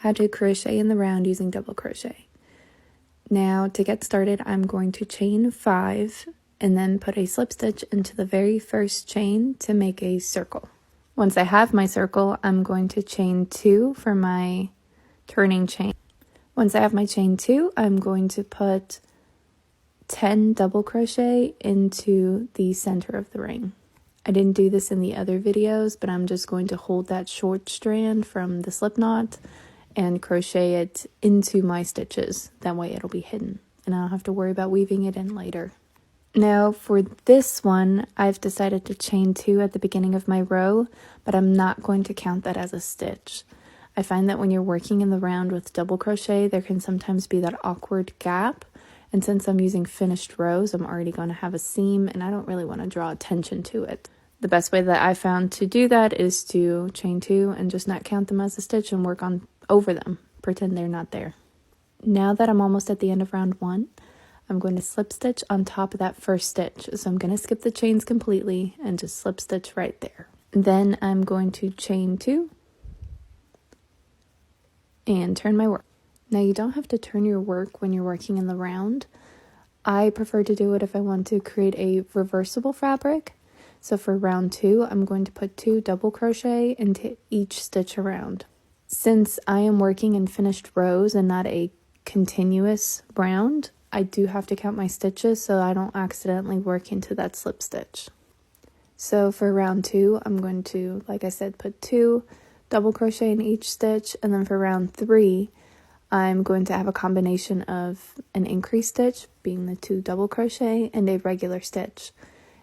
how to crochet in the round using double crochet. Now to get started, I'm going to chain 5 and then put a slip stitch into the very first chain to make a circle. Once I have my circle, I'm going to chain 2 for my turning chain. Once I have my chain 2, I'm going to put 10 double crochet into the center of the ring. I didn't do this in the other videos, but I'm just going to hold that short strand from the slip knot and crochet it into my stitches. That way it'll be hidden and I don't have to worry about weaving it in later. Now for this one, I've decided to chain 2 at the beginning of my row, but I'm not going to count that as a stitch. I find that when you're working in the round with double crochet, there can sometimes be that awkward gap. And since I'm using finished rows, I'm already going to have a seam and I don't really want to draw attention to it. The best way that I found to do that is to chain 2 and just not count them as a stitch and work on over them. Pretend they're not there. Now that I'm almost at the end of round 1, I'm going to slip stitch on top of that first stitch. So I'm going to skip the chains completely and just slip stitch right there. Then I'm going to chain 2 and turn my work. Now you don't have to turn your work when you're working in the round. I prefer to do it if I want to create a reversible fabric. So for round 2, I'm going to put 2 double crochet into each stitch around. Since I am working in finished rows and not a continuous round, I do have to count my stitches so I don't accidentally work into that slip stitch. So for round 2, I'm going to, like I said, put 2 double crochet in each stitch, and then for round 3, I'm going to have a combination of an increase stitch, being the 2 double crochet, and a regular stitch.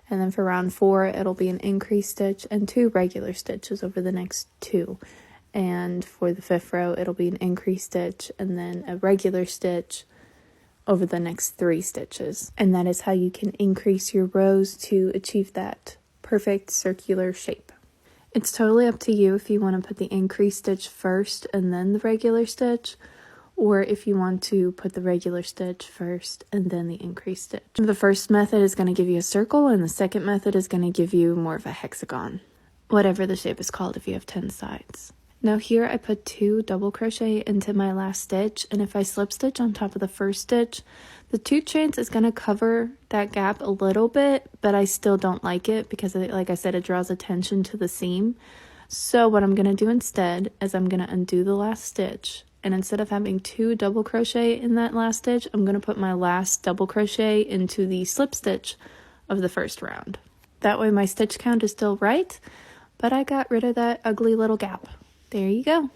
And then for round 4, it'll be an increase stitch and 2 regular stitches over the next 2. And for the 5th row, it'll be an increase stitch and then a regular stitch over the next 3 stitches. And that is how you can increase your rows to achieve that perfect circular shape. It's totally up to you if you want to put the increase stitch first and then the regular stitch, or if you want to put the regular stitch first and then the increase stitch. The first method is going to give you a circle and the second method is going to give you more of a hexagon, whatever the shape is called if you have 10 sides. Now here I put 2 double crochet into my last stitch, and if I slip stitch on top of the first stitch, the 2 chains is going to cover that gap a little bit, but I still don't like it because, like I said, it draws attention to the seam. So what I'm going to do instead is I'm going to undo the last stitch, and instead of having 2 double crochet in that last stitch, I'm going to put my last double crochet into the slip stitch of the first round. That way my stitch count is still right, but I got rid of that ugly little gap. There you go.